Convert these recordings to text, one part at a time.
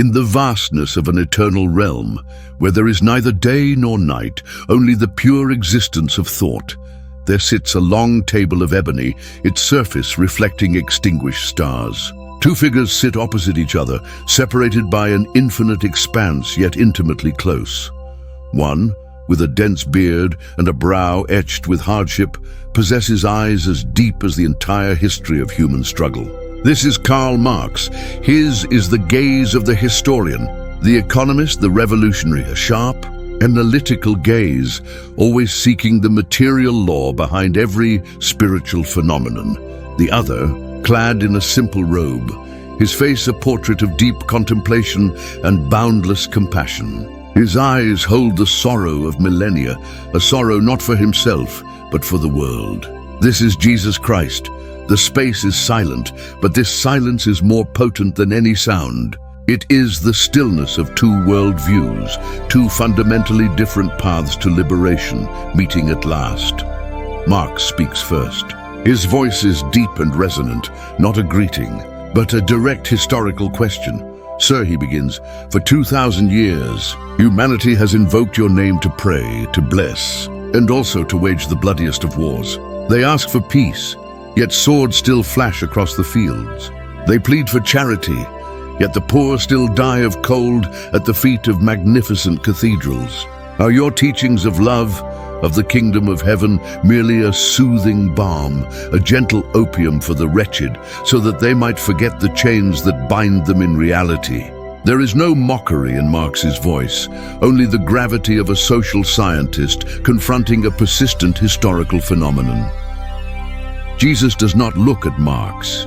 In the vastness of an eternal realm, where there is neither day nor night, only the pure existence of thought, there sits a long table of ebony, its surface reflecting extinguished stars. Two figures sit opposite each other, separated by an infinite expanse, yet intimately close. One, with a dense beard and a brow etched with hardship, possesses eyes as deep as the entire history of human struggle. This is Karl Marx. His is the gaze of the historian, the economist, the revolutionary, a sharp, analytical gaze, always seeking the material law behind every spiritual phenomenon. The other, clad in a simple robe, his face a portrait of deep contemplation and boundless compassion. His eyes hold the sorrow of millennia, a sorrow not for himself, but for the world. This is Jesus Christ. The space is silent, but this silence is more potent than any sound. It is the stillness of two world views, two fundamentally different paths to liberation, meeting at last. Marx speaks first. His voice is deep and resonant, not a greeting, but a direct historical question. Sir, he begins, for 2,000 years, humanity has invoked your name to pray, to bless, and also to wage the bloodiest of wars. They ask for peace, yet swords still flash across the fields. They plead for charity, yet the poor still die of cold at the feet of magnificent cathedrals. Are your teachings of love, of the kingdom of heaven, merely a soothing balm, a gentle opium for the wretched, so that they might forget the chains that bind them in reality? There is no mockery in Marx's voice, only the gravity of a social scientist confronting a persistent historical phenomenon. Jesus does not look at Marx.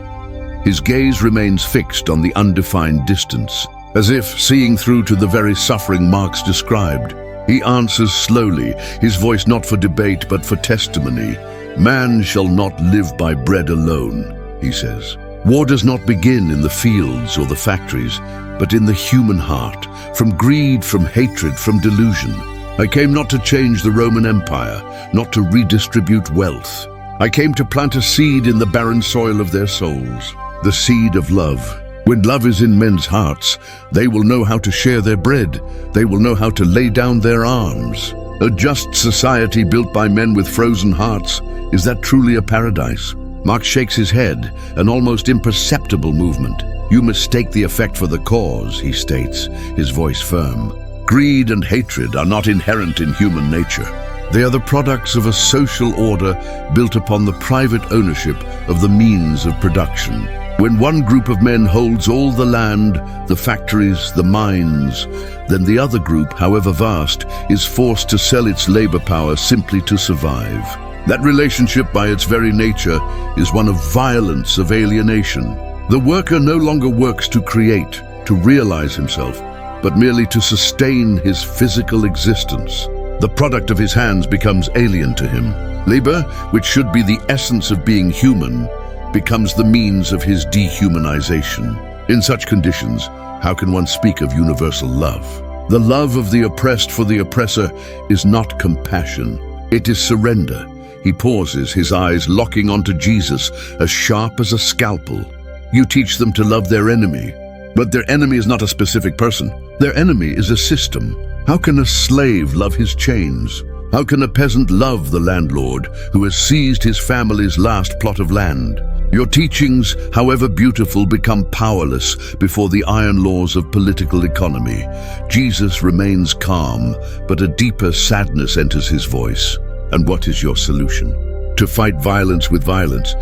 His gaze remains fixed on the undefined distance, as if seeing through to the very suffering Marx described. He answers slowly, his voice not for debate but for testimony. Man shall not live by bread alone, he says. War does not begin in the fields or the factories, but in the human heart, from greed, from hatred, from delusion. I came not to change the Roman Empire, not to redistribute wealth. I came to plant a seed in the barren soil of their souls, the seed of love. When love is in men's hearts, they will know how to share their bread. They will know how to lay down their arms. A just society built by men with frozen hearts, is that truly a paradise? Marx shakes his head, an almost imperceptible movement. You mistake the effect for the cause, he states, his voice firm. Greed and hatred are not inherent in human nature. They are the products of a social order built upon the private ownership of the means of production. When one group of men holds all the land, the factories, the mines, then the other group, however vast, is forced to sell its labor power simply to survive. That relationship by its very nature is one of violence, of alienation. The worker no longer works to create, to realize himself, but merely to sustain his physical existence. The product of his hands becomes alien to him. Labor, which should be the essence of being human, becomes the means of his dehumanization. In such conditions, how can one speak of universal love? The love of the oppressed for the oppressor is not compassion. It is surrender. He pauses, his eyes locking onto Jesus, as sharp as a scalpel. You teach them to love their enemy, but their enemy is not a specific person. Their enemy is a system. How can a slave love his chains? How can a peasant love the landlord who has seized his family's last plot of land? Your teachings, however beautiful, become powerless before the iron laws of political economy. Jesus remains calm, but a deeper sadness enters his voice. And what is your solution? To fight violence with violence?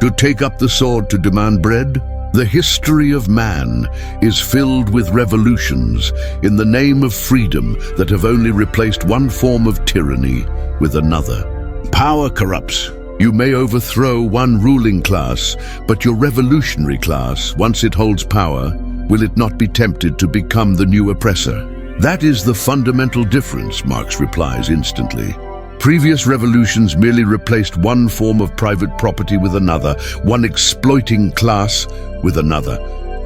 To take up the sword to demand bread? The history of man is filled with revolutions in the name of freedom that have only replaced one form of tyranny with another. Power corrupts. You may overthrow one ruling class, but your revolutionary class, once it holds power, will it not be tempted to become the new oppressor? That is the fundamental difference, Marx replies instantly. Previous revolutions merely replaced one form of private property with another, one exploiting class with another.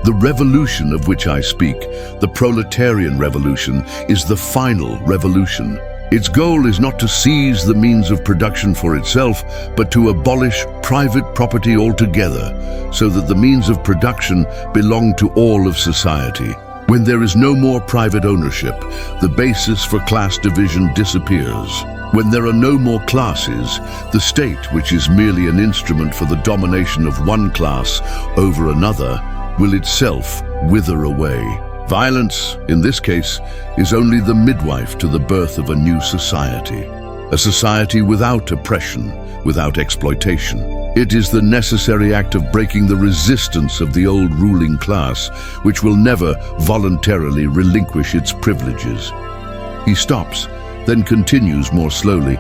The revolution of which I speak, the proletarian revolution, is the final revolution. Its goal is not to seize the means of production for itself, but to abolish private property altogether, so that the means of production belong to all of society. When there is no more private ownership, the basis for class division disappears. When there are no more classes, the state, which is merely an instrument for the domination of one class over another, will itself wither away. Violence, in this case, is only the midwife to the birth of a new society. A society without oppression, without exploitation. It is the necessary act of breaking the resistance of the old ruling class, which will never voluntarily relinquish its privileges. He stops, then continues more slowly,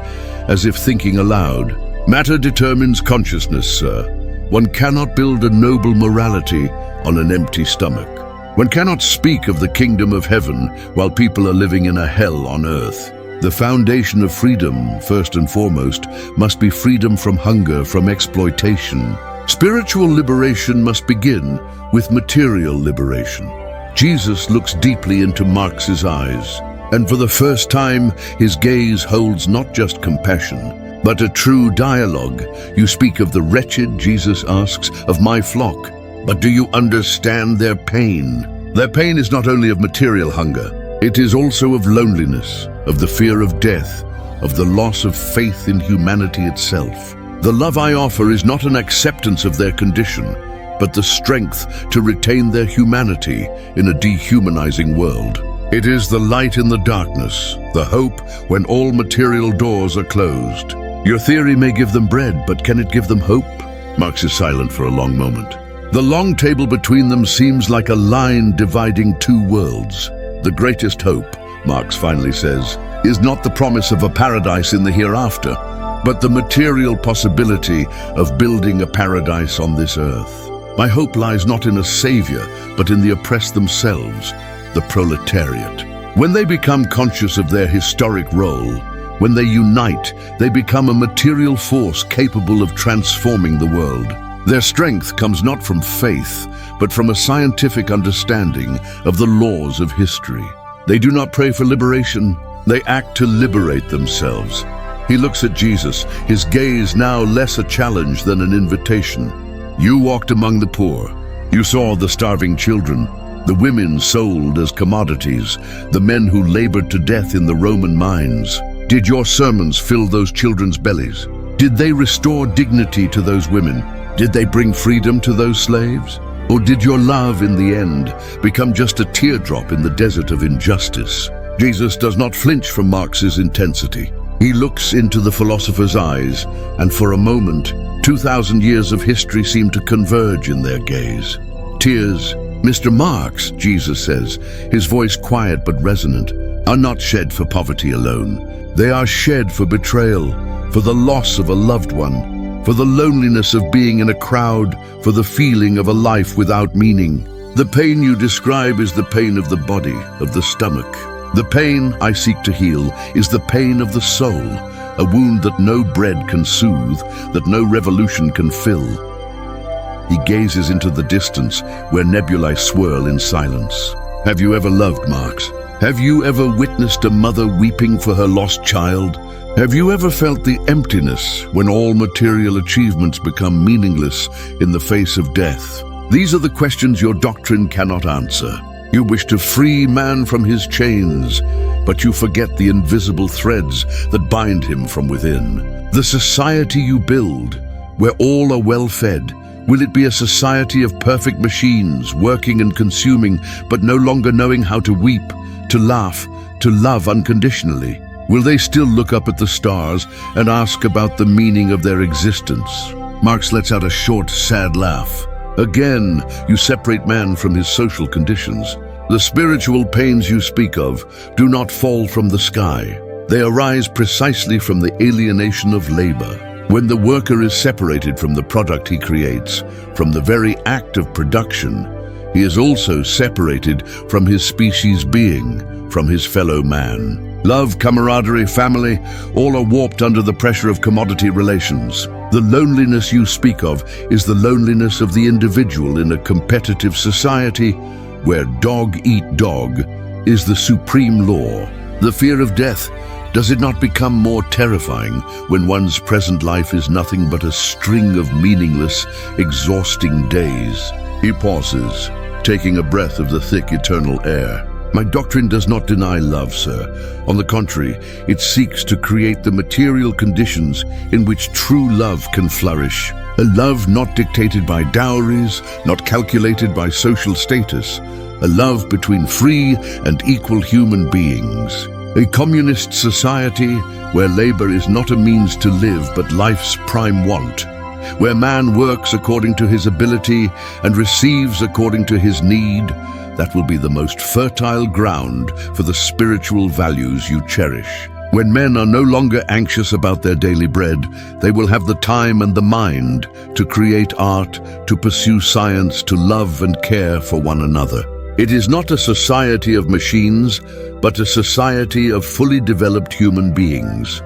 as if thinking aloud. Matter determines consciousness, sir. One cannot build a noble morality on an empty stomach. One cannot speak of the kingdom of heaven while people are living in a hell on earth. The foundation of freedom, first and foremost, must be freedom from hunger, from exploitation. Spiritual liberation must begin with material liberation. Jesus looks deeply into Marx's eyes, and for the first time, his gaze holds not just compassion, but a true dialogue. You speak of the wretched, Jesus asks, of my flock, but do you understand their pain? Their pain is not only of material hunger, it is also of loneliness, of the fear of death, of the loss of faith in humanity itself. The love I offer is not an acceptance of their condition, but the strength to retain their humanity in a dehumanizing world. It is the light in the darkness, the hope when all material doors are closed. Your theory may give them bread, but can it give them hope? Marx is silent for a long moment. The long table between them seems like a line dividing two worlds. The greatest hope, Marx finally says, is not the promise of a paradise in the hereafter, but the material possibility of building a paradise on this earth. My hope lies not in a savior, but in the oppressed themselves, the proletariat. When they become conscious of their historic role, when they unite, they become a material force capable of transforming the world. Their strength comes not from faith, but from a scientific understanding of the laws of history. They do not pray for liberation, they act to liberate themselves. He looks at Jesus, his gaze now less a challenge than an invitation. You walked among the poor. You saw the starving children, the women sold as commodities, the men who labored to death in the Roman mines. Did your sermons fill those children's bellies? Did they restore dignity to those women? Did they bring freedom to those slaves? Or did your love in the end become just a teardrop in the desert of injustice? Jesus does not flinch from Marx's intensity. He looks into the philosopher's eyes, and for a moment, 2,000 years of history seem to converge in their gaze. Tears, Mr. Marx, Jesus says, his voice quiet but resonant, are not shed for poverty alone. They are shed for betrayal, for the loss of a loved one, for the loneliness of being in a crowd, for the feeling of a life without meaning. The pain you describe is the pain of the body, of the stomach. The pain I seek to heal is the pain of the soul, a wound that no bread can soothe, that no revolution can fill. He gazes into the distance where nebulae swirl in silence. Have you ever loved, Marx? Have you ever witnessed a mother weeping for her lost child? Have you ever felt the emptiness when all material achievements become meaningless in the face of death? These are the questions your doctrine cannot answer. You wish to free man from his chains, but you forget the invisible threads that bind him from within. The society you build, where all are well fed, will it be a society of perfect machines, working and consuming, but no longer knowing how to weep, to laugh, to love unconditionally? Will they still look up at the stars and ask about the meaning of their existence? Marx lets out a short, sad laugh. Again, you separate man from his social conditions. The spiritual pains you speak of do not fall from the sky. They arise precisely from the alienation of labor. When the worker is separated from the product he creates, from the very act of production, he is also separated from his species being, from his fellow man. Love, camaraderie, family, all are warped under the pressure of commodity relations. The loneliness you speak of is the loneliness of the individual in a competitive society where dog eat dog is the supreme law. The fear of death, does it not become more terrifying when one's present life is nothing but a string of meaningless, exhausting days? He pauses, taking a breath of the thick eternal air. My doctrine does not deny love, sir. On the contrary, it seeks to create the material conditions in which true love can flourish. A love not dictated by dowries, not calculated by social status. A love between free and equal human beings. A communist society where labor is not a means to live but life's prime want. Where man works according to his ability and receives according to his need. That will be the most fertile ground for the spiritual values you cherish. When men are no longer anxious about their daily bread, they will have the time and the mind to create art, to pursue science, to love and care for one another. It is not a society of machines, but a society of fully developed human beings.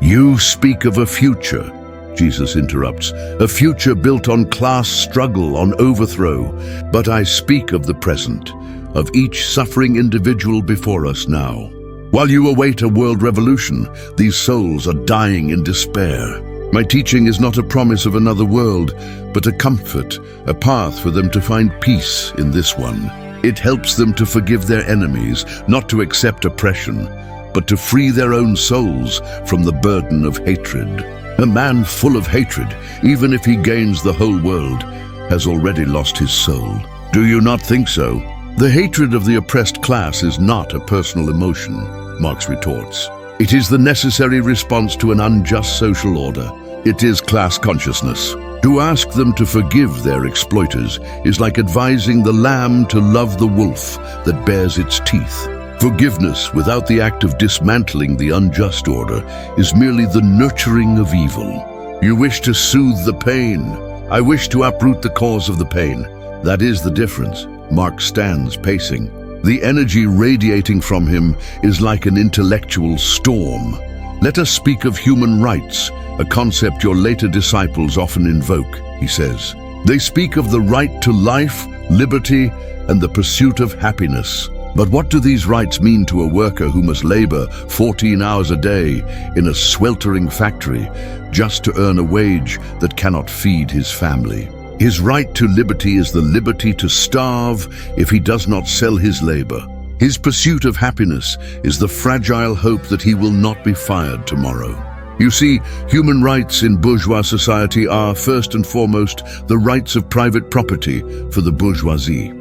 You speak of a future, Jesus interrupts, a future built on class struggle, on overthrow. But I speak of the present, of each suffering individual before us now. While you await a world revolution, these souls are dying in despair. My teaching is not a promise of another world, but a comfort, a path for them to find peace in this one. It helps them to forgive their enemies, not to accept oppression, but to free their own souls from the burden of hatred. A man full of hatred, even if he gains the whole world, has already lost his soul. Do you not think so? The hatred of the oppressed class is not a personal emotion, Marx retorts. It is the necessary response to an unjust social order. It is class consciousness. To ask them to forgive their exploiters is like advising the lamb to love the wolf that bears its teeth. Forgiveness without the act of dismantling the unjust order is merely the nurturing of evil. You wish to soothe the pain. I wish to uproot the cause of the pain. That is the difference. Marx stands pacing. The energy radiating from him is like an intellectual storm. Let us speak of human rights, a concept your later disciples often invoke, he says. They speak of the right to life, liberty, and the pursuit of happiness. But what do these rights mean to a worker who must labor 14 hours a day in a sweltering factory just to earn a wage that cannot feed his family? His right to liberty is the liberty to starve if he does not sell his labor. His pursuit of happiness is the fragile hope that he will not be fired tomorrow. You see, human rights in bourgeois society are, first and foremost, the rights of private property for the bourgeoisie.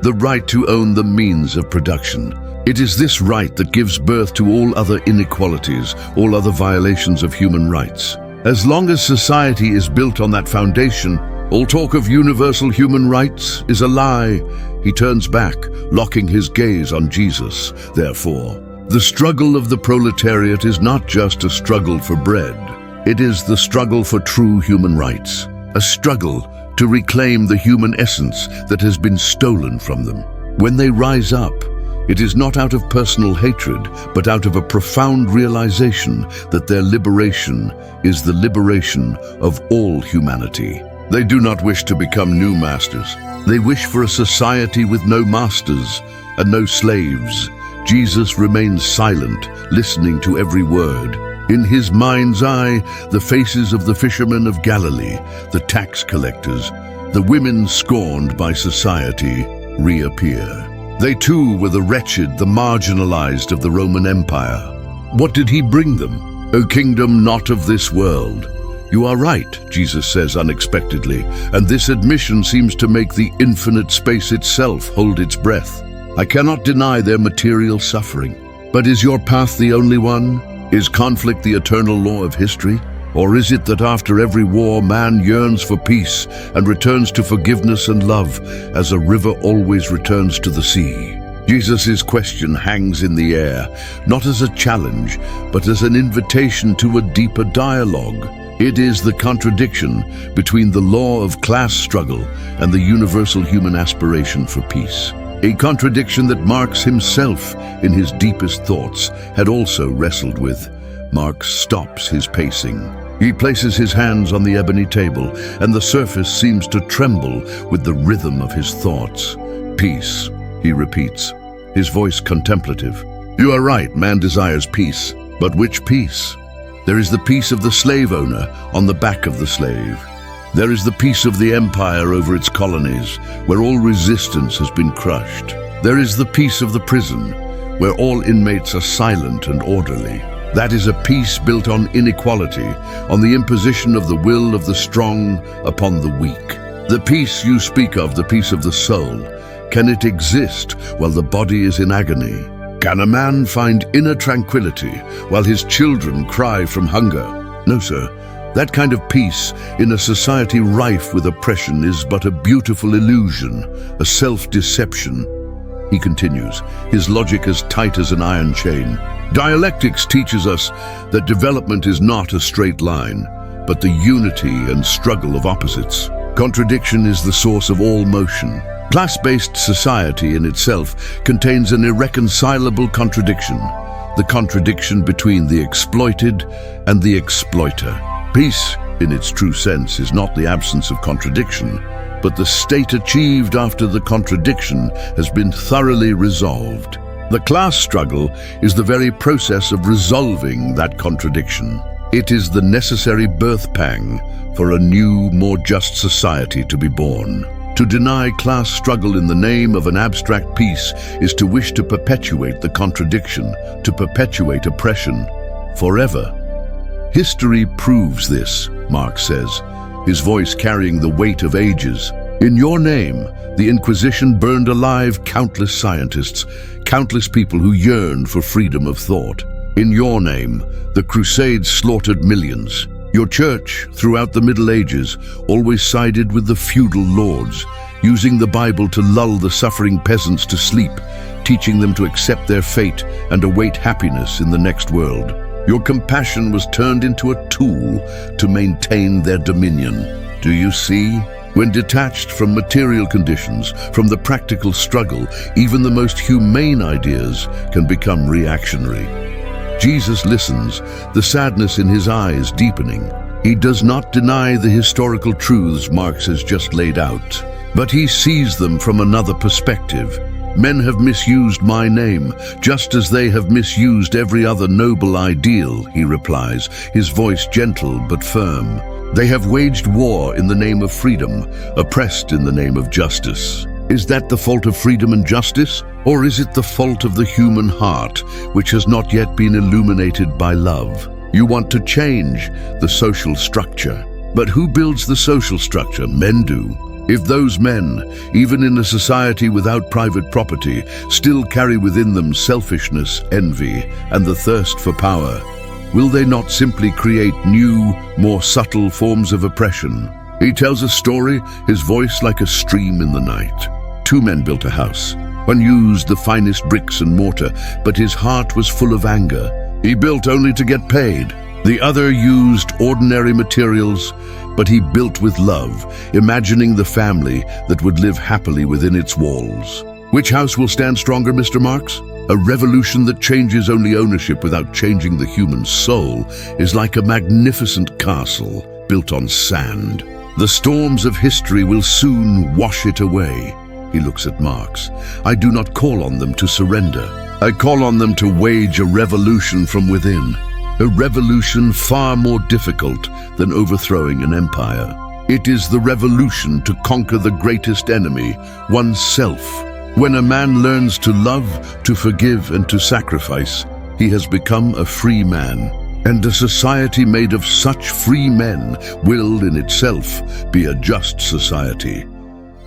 The right to own the means of production. It is this right that gives birth to all other inequalities, all other violations of human rights. As long as society is built on that foundation, all talk of universal human rights is a lie. He turns back, locking his gaze on Jesus. Therefore, the struggle of the proletariat is not just a struggle for bread. It is the struggle for true human rights. A struggle to reclaim the human essence that has been stolen from them. When they rise up, it is not out of personal hatred, but out of a profound realization that their liberation is the liberation of all humanity. They do not wish to become new masters. They wish for a society with no masters and no slaves. Jesus remains silent, listening to every word. In his mind's eye, the faces of the fishermen of Galilee, the tax collectors, the women scorned by society, reappear. They too were the wretched, the marginalized of the Roman Empire. What did he bring them? O kingdom not of this world. You are right, Jesus says unexpectedly, and this admission seems to make the infinite space itself hold its breath. I cannot deny their material suffering, but is your path the only one? Is conflict the eternal law of history? Or is it that after every war man yearns for peace and returns to forgiveness and love as a river always returns to the sea? Jesus' question hangs in the air, not as a challenge, but as an invitation to a deeper dialogue. It is the contradiction between the law of class struggle and the universal human aspiration for peace. A contradiction that Marx himself, in his deepest thoughts, had also wrestled with. Marx stops his pacing. He places his hands on the ebony table, and the surface seems to tremble with the rhythm of his thoughts. Peace, he repeats, his voice contemplative. You are right, man desires peace. But which peace? There is the peace of the slave owner on the back of the slave. There is the peace of the empire over its colonies, where all resistance has been crushed. There is the peace of the prison, where all inmates are silent and orderly. That is a peace built on inequality, on the imposition of the will of the strong upon the weak. The peace you speak of, the peace of the soul, can it exist while the body is in agony? Can a man find inner tranquility while his children cry from hunger? No, sir. That kind of peace in a society rife with oppression is but a beautiful illusion, a self-deception. He continues, his logic as tight as an iron chain. Dialectics teaches us that development is not a straight line, but the unity and struggle of opposites. Contradiction is the source of all motion. Class-based society in itself contains an irreconcilable contradiction, the contradiction between the exploited and the exploiter. Peace, in its true sense, is not the absence of contradiction, but the state achieved after the contradiction has been thoroughly resolved. The class struggle is the very process of resolving that contradiction. It is the necessary birth pang for a new, more just society to be born. To deny class struggle in the name of an abstract peace is to wish to perpetuate the contradiction, to perpetuate oppression forever. History proves this, Marx says, his voice carrying the weight of ages. In your name, the Inquisition burned alive countless scientists, countless people who yearned for freedom of thought. In your name, the Crusades slaughtered millions. Your church, throughout the Middle Ages, always sided with the feudal lords, using the Bible to lull the suffering peasants to sleep, teaching them to accept their fate and await happiness in the next world. Your compassion was turned into a tool to maintain their dominion. Do you see? When detached from material conditions, from the practical struggle, even the most humane ideas can become reactionary. Jesus listens, the sadness in his eyes deepening. He does not deny the historical truths Marx has just laid out, but he sees them from another perspective. Men have misused my name, just as they have misused every other noble ideal, he replies, his voice gentle but firm. They have waged war in the name of freedom, oppressed in the name of justice. Is that the fault of freedom and justice? Or is it the fault of the human heart, which has not yet been illuminated by love? You want to change the social structure. But who builds the social structure? Men do. If those men, even in a society without private property, still carry within them selfishness, envy, and the thirst for power, will they not simply create new, more subtle forms of oppression? He tells a story, his voice like a stream in the night. Two men built a house. One used the finest bricks and mortar, but his heart was full of anger. He built only to get paid. The other used ordinary materials, but he built with love, imagining the family that would live happily within its walls. Which house will stand stronger, Mr. Marx? A revolution that changes only ownership without changing the human soul is like a magnificent castle built on sand. The storms of history will soon wash it away. He looks at Marx. I do not call on them to surrender. I call on them to wage a revolution from within. A revolution far more difficult than overthrowing an empire. It is the revolution to conquer the greatest enemy, oneself. When a man learns to love, to forgive, and to sacrifice, he has become a free man. And a society made of such free men will, in itself, be a just society.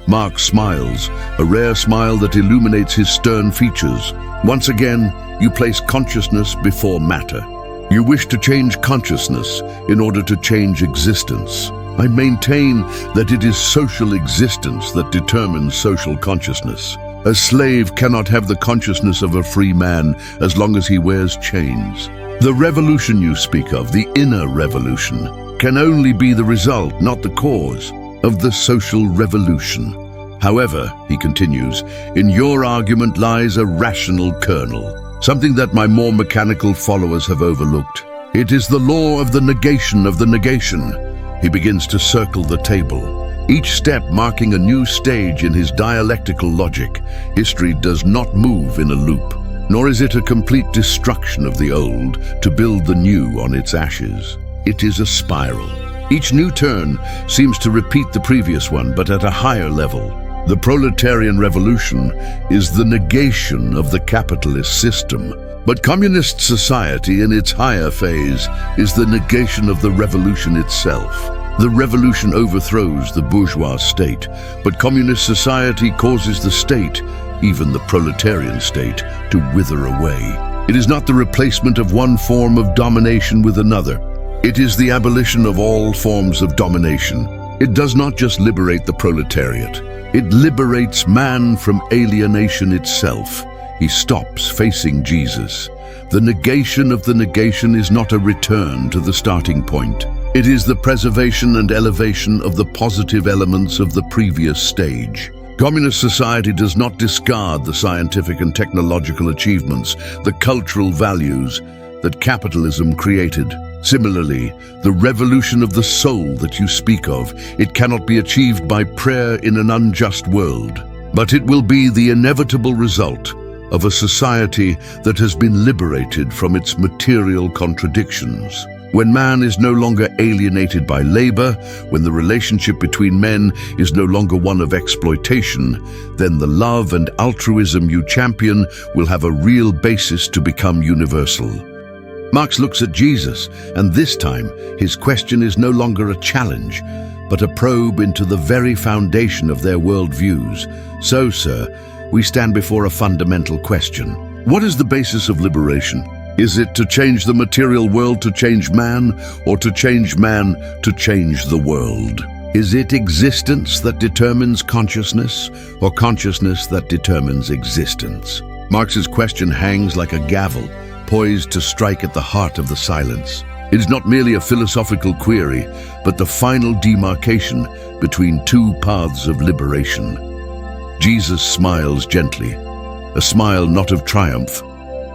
Marx smiles, a rare smile that illuminates his stern features. Once again, you place consciousness before matter. You wish to change consciousness in order to change existence. I maintain that it is social existence that determines social consciousness. A slave cannot have the consciousness of a free man as long as he wears chains. The revolution you speak of, the inner revolution, can only be the result, not the cause, of the social revolution. However, he continues, in your argument lies a rational kernel. Something that my more mechanical followers have overlooked. It is the law of the negation of the negation. He begins to circle the table, each step marking a new stage in his dialectical logic. History does not move in a loop, nor is it a complete destruction of the old to build the new on its ashes. It is a spiral. Each new turn seems to repeat the previous one, but at a higher level. The proletarian revolution is the negation of the capitalist system. But communist society in its higher phase is the negation of the revolution itself. The revolution overthrows the bourgeois state, but communist society causes the state, even the proletarian state, to wither away. It is not the replacement of one form of domination with another. It is the abolition of all forms of domination. It does not just liberate the proletariat. It liberates man from alienation itself. He stops facing Jesus. The negation of the negation is not a return to the starting point. It is the preservation and elevation of the positive elements of the previous stage. Communist society does not discard the scientific and technological achievements, the cultural values that capitalism created. Similarly, the revolution of the soul that you speak of, it cannot be achieved by prayer in an unjust world, but it will be the inevitable result of a society that has been liberated from its material contradictions. When man is no longer alienated by labor, when the relationship between men is no longer one of exploitation, then the love and altruism you champion will have a real basis to become universal. Marx looks at Jesus, and this time his question is no longer a challenge, but a probe into the very foundation of their worldviews. So, sir, we stand before a fundamental question. What is the basis of liberation? Is it to change the material world to change man, or to change man to change the world? Is it existence that determines consciousness, or consciousness that determines existence? Marx's question hangs like a gavel, poised to strike at the heart of the silence. It is not merely a philosophical query, but the final demarcation between two paths of liberation. Jesus smiles gently, a smile not of triumph,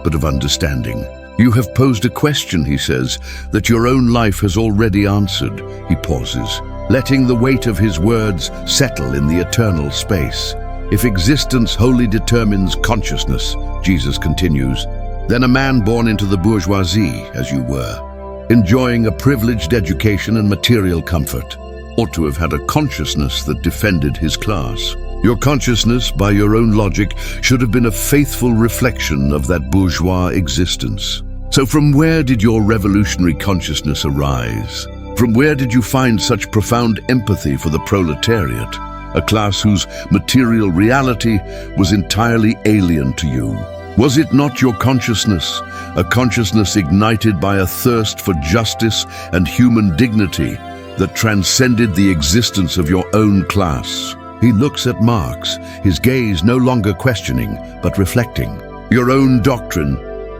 but of understanding. You have posed a question, he says, that your own life has already answered. He pauses, letting the weight of his words settle in the eternal space. If existence wholly determines consciousness, Jesus continues, then a man born into the bourgeoisie, as you were, enjoying a privileged education and material comfort, ought to have had a consciousness that defended his class. Your consciousness, by your own logic, should have been a faithful reflection of that bourgeois existence. So from where did your revolutionary consciousness arise? From where did you find such profound empathy for the proletariat, a class whose material reality was entirely alien to you? Was it not your consciousness, a consciousness ignited by a thirst for justice and human dignity that transcended the existence of your own class? He looks at Marx, his gaze no longer questioning, but reflecting. Your own doctrine,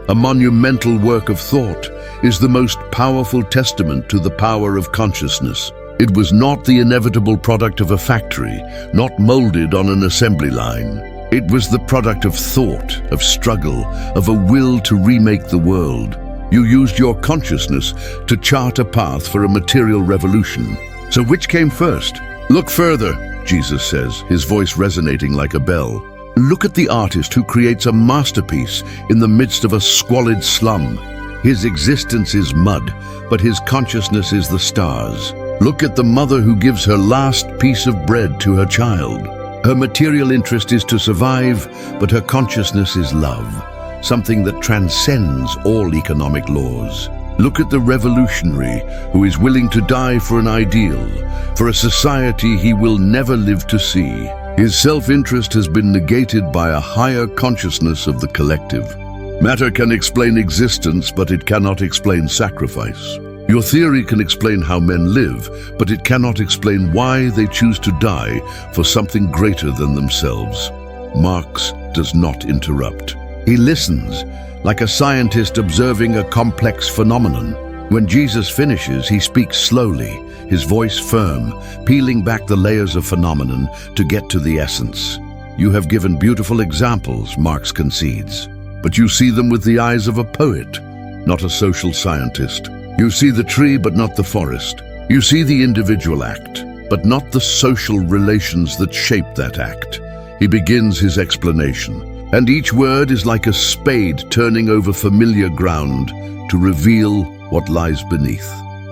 a monumental work of thought, is the most powerful testament to the power of consciousness. It was not the inevitable product of a factory, not molded on an assembly line. It was the product of thought, of struggle, of a will to remake the world. You used your consciousness to chart a path for a material revolution. So which came first? Look further, Jesus says, his voice resonating like a bell. Look at the artist who creates a masterpiece in the midst of a squalid slum. His existence is mud, but his consciousness is the stars. Look at the mother who gives her last piece of bread to her child. Her material interest is to survive, but her consciousness is love, something that transcends all economic laws. Look at the revolutionary who is willing to die for an ideal, for a society he will never live to see. His self-interest has been negated by a higher consciousness of the collective. Matter can explain existence, but it cannot explain sacrifice. Your theory can explain how men live, but it cannot explain why they choose to die for something greater than themselves. Marx does not interrupt. He listens, like a scientist observing a complex phenomenon. When Jesus finishes, he speaks slowly, his voice firm, peeling back the layers of phenomenon to get to the essence. You have given beautiful examples, Marx concedes, but you see them with the eyes of a poet, not a social scientist. You see the tree, but not the forest. You see the individual act, but not the social relations that shape that act. He begins his explanation, and each word is like a spade turning over familiar ground to reveal what lies beneath.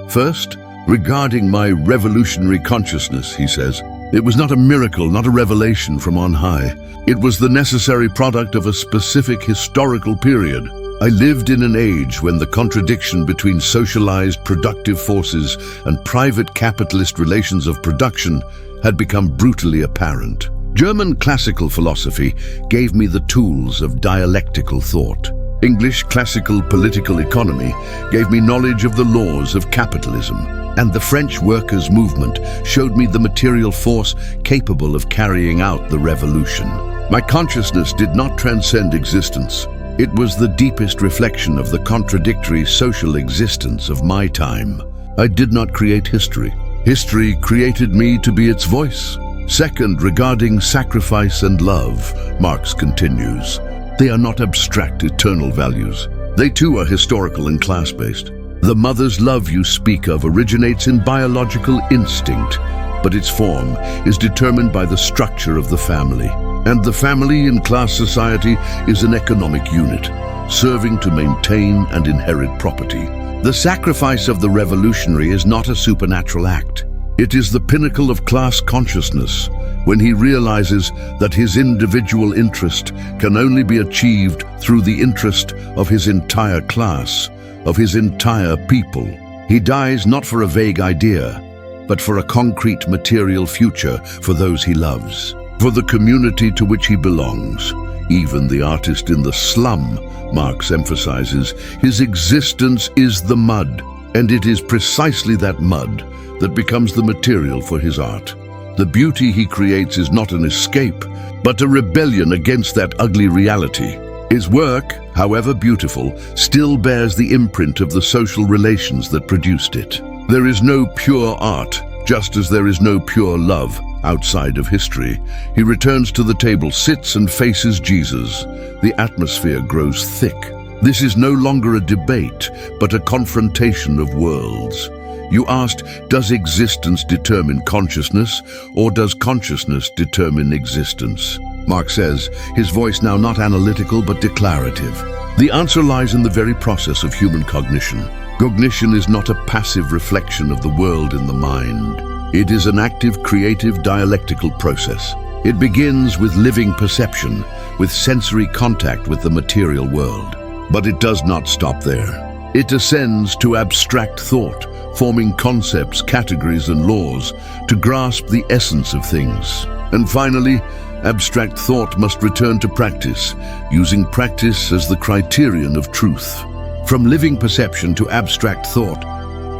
First, Regarding my revolutionary consciousness, he says, it was not a miracle, not a revelation from on high. It was the necessary product of a specific historical period. I lived in an age when the contradiction between socialized productive forces and private capitalist relations of production had become brutally apparent. German classical philosophy gave me the tools of dialectical thought. English classical political economy gave me knowledge of the laws of capitalism, and the French workers' movement showed me the material force capable of carrying out the revolution. My consciousness did not transcend existence. It was the deepest reflection of the contradictory social existence of my time. I did not create history. History created me to be its voice. Second, regarding sacrifice and love, Marx continues, they are not abstract eternal values. They too are historical and class-based. The mother's love you speak of originates in biological instinct, but its form is determined by the structure of the family. And the family in class society is an economic unit, serving to maintain and inherit property. The sacrifice of the revolutionary is not a supernatural act. It is the pinnacle of class consciousness, when he realizes that his individual interest can only be achieved through the interest of his entire class, of his entire people. He dies not for a vague idea, but for a concrete material future for those he loves, for the community to which he belongs. Even the artist in the slum, Marx emphasizes, his existence is the mud, and it is precisely that mud that becomes the material for his art. The beauty he creates is not an escape, but a rebellion against that ugly reality. His work, however beautiful, still bears the imprint of the social relations that produced it. There is no pure art, just as there is no pure love outside of history. He returns to the table, sits and faces Jesus. The atmosphere grows thick. This is no longer a debate, but a confrontation of worlds. You asked, does existence determine consciousness, or does consciousness determine existence? Marx says, his voice now not analytical but declarative. The answer lies in the very process of human cognition. Cognition is not a passive reflection of the world in the mind. It is an active, creative, dialectical process. It begins with living perception, with sensory contact with the material world. But it does not stop there. It ascends to abstract thought, forming concepts, categories, and laws to grasp the essence of things. And finally, abstract thought must return to practice, using practice as the criterion of truth. From living perception to abstract thought,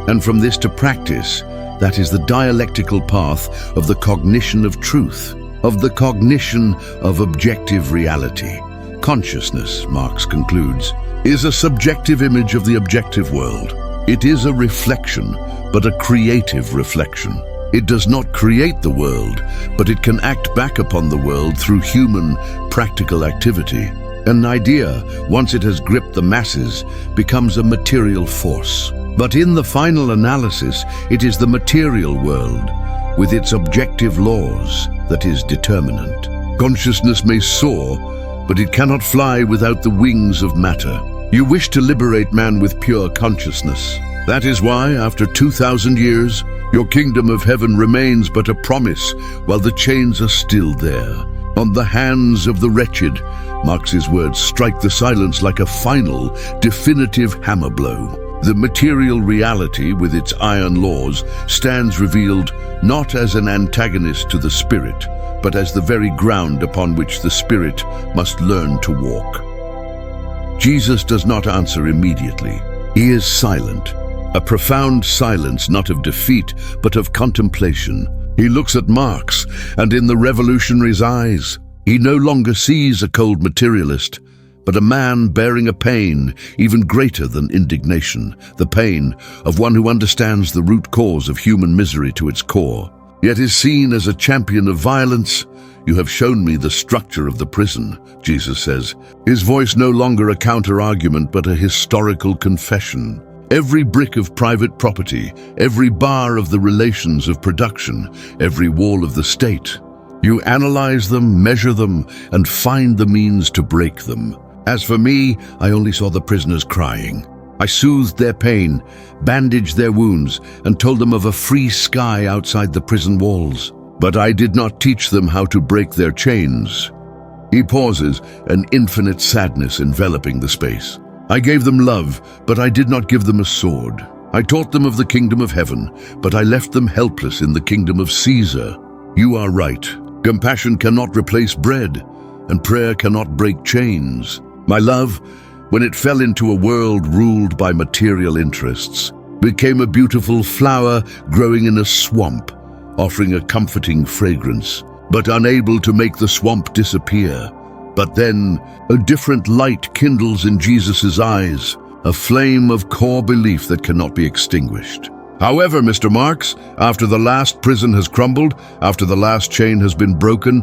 and from this to practice, that is the dialectical path of the cognition of truth, of the cognition of objective reality. Consciousness, Marx concludes, is a subjective image of the objective world. It is a reflection, but a creative reflection. It does not create the world, but it can act back upon the world through human, practical activity. An idea, once it has gripped the masses, becomes a material force. But in the final analysis, it is the material world, with its objective laws, that is determinant. Consciousness may soar, but it cannot fly without the wings of matter. You wish to liberate man with pure consciousness. That is why, after 2,000 years, your kingdom of heaven remains but a promise, while the chains are still there. On the hands of the wretched, Marx's words strike the silence like a final, definitive hammer blow. The material reality, with its iron laws, stands revealed not as an antagonist to the spirit, but as the very ground upon which the spirit must learn to walk. Jesus does not answer immediately. He is silent, a profound silence not of defeat, but of contemplation. He looks at Marx, and in the revolutionary's eyes, he no longer sees a cold materialist, but a man bearing a pain even greater than indignation, the pain of one who understands the root cause of human misery to its core, yet is seen as a champion of violence. You have shown me the structure of the prison, Jesus says, his voice no longer a counter-argument but a historical confession. Every brick of private property, every bar of the relations of production, every wall of the state. You analyze them, measure them, and find the means to break them. As for me, I only saw the prisoners crying. I soothed their pain, bandaged their wounds, and told them of a free sky outside the prison walls. But I did not teach them how to break their chains. He pauses, an infinite sadness enveloping the space. I gave them love, but I did not give them a sword. I taught them of the kingdom of heaven, but I left them helpless in the kingdom of Caesar. You are right. Compassion cannot replace bread, and prayer cannot break chains. My love, when it fell into a world ruled by material interests, became a beautiful flower growing in a swamp, offering a comforting fragrance, but unable to make the swamp disappear. But then, a different light kindles in Jesus' eyes, a flame of core belief that cannot be extinguished. However, Mr. Marx, after the last prison has crumbled, after the last chain has been broken,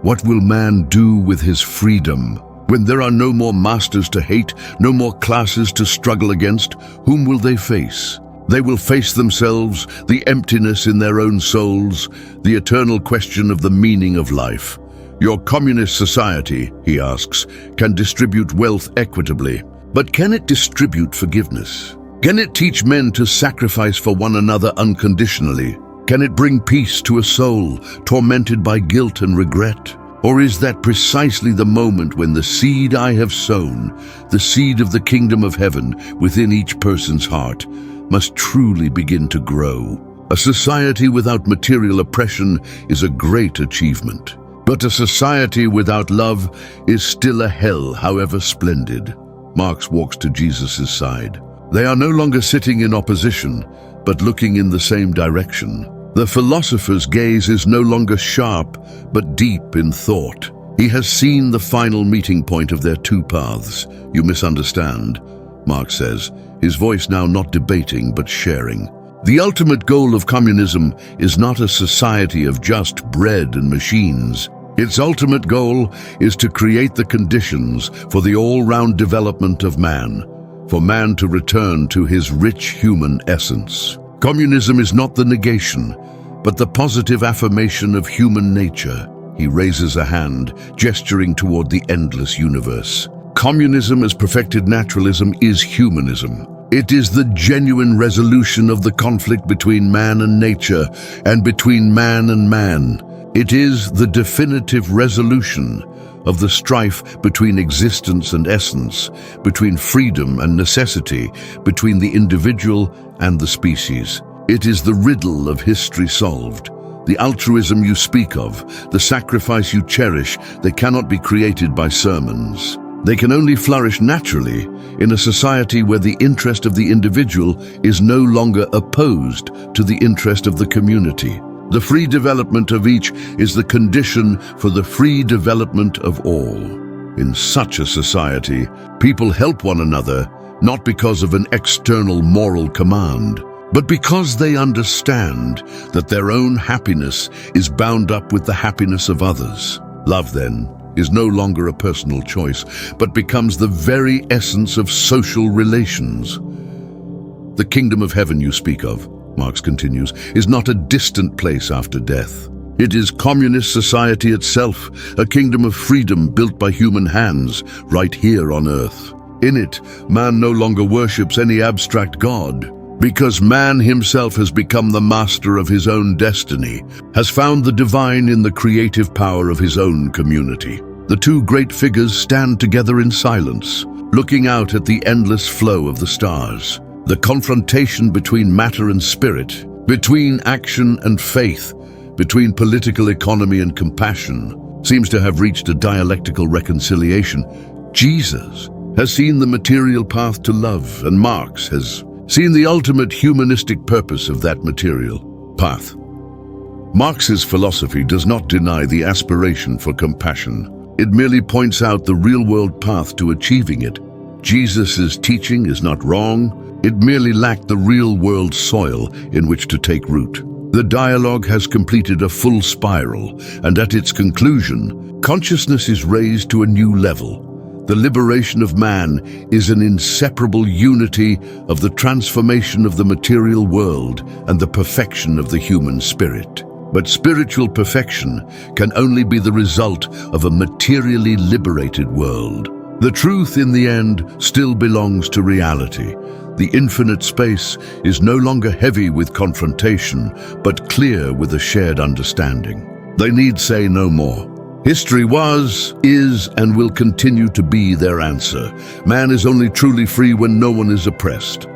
what will man do with his freedom? When there are no more masters to hate, no more classes to struggle against, whom will they face? They will face themselves, the emptiness in their own souls, the eternal question of the meaning of life. Your communist society, he asks, can distribute wealth equitably. But can it distribute forgiveness? Can it teach men to sacrifice for one another unconditionally? Can it bring peace to a soul tormented by guilt and regret? Or is that precisely the moment when the seed I have sown, the seed of the kingdom of heaven within each person's heart, must truly begin to grow? A society without material oppression is a great achievement. But a society without love is still a hell, however splendid. Marx walks to Jesus' side. They are no longer sitting in opposition, but looking in the same direction. The philosopher's gaze is no longer sharp, but deep in thought. He has seen the final meeting point of their two paths. You misunderstand, Marx says, his voice now not debating but sharing. The ultimate goal of communism is not a society of just bread and machines. Its ultimate goal is to create the conditions for the all-round development of man, for man to return to his rich human essence. Communism is not the negation, but the positive affirmation of human nature. He raises a hand, gesturing toward the endless universe. Communism as perfected naturalism is humanism. It is the genuine resolution of the conflict between man and nature, and between man and man. It is the definitive resolution of the strife between existence and essence, between freedom and necessity, between the individual and the species. It is the riddle of history solved. The altruism you speak of, the sacrifice you cherish, they cannot be created by sermons. They can only flourish naturally in a society where the interest of the individual is no longer opposed to the interest of the community. The free development of each is the condition for the free development of all. In such a society, people help one another not because of an external moral command, but because they understand that their own happiness is bound up with the happiness of others. Love, then, is no longer a personal choice, but becomes the very essence of social relations. The kingdom of heaven you speak of, Marx continues, is not a distant place after death. It is communist society itself, a kingdom of freedom built by human hands, right here on earth. In it, man no longer worships any abstract god, because man himself has become the master of his own destiny, has found the divine in the creative power of his own community. The two great figures stand together in silence, looking out at the endless flow of the stars. The confrontation between matter and spirit, between action and faith, between political economy and compassion, seems to have reached a dialectical reconciliation. Jesus has seen the material path to love, and Marx has seen the ultimate humanistic purpose of that material path. Marx's philosophy does not deny the aspiration for compassion. It merely points out the real-world path to achieving it. Jesus' teaching is not wrong. It merely lacked the real-world soil in which to take root. The dialogue has completed a full spiral, and at its conclusion, consciousness is raised to a new level. The liberation of man is an inseparable unity of the transformation of the material world and the perfection of the human spirit. But spiritual perfection can only be the result of a materially liberated world. The truth, in the end, still belongs to reality. The infinite space is no longer heavy with confrontation, but clear with a shared understanding. They need say no more. History was, is, and will continue to be their answer. Man is only truly free when no one is oppressed.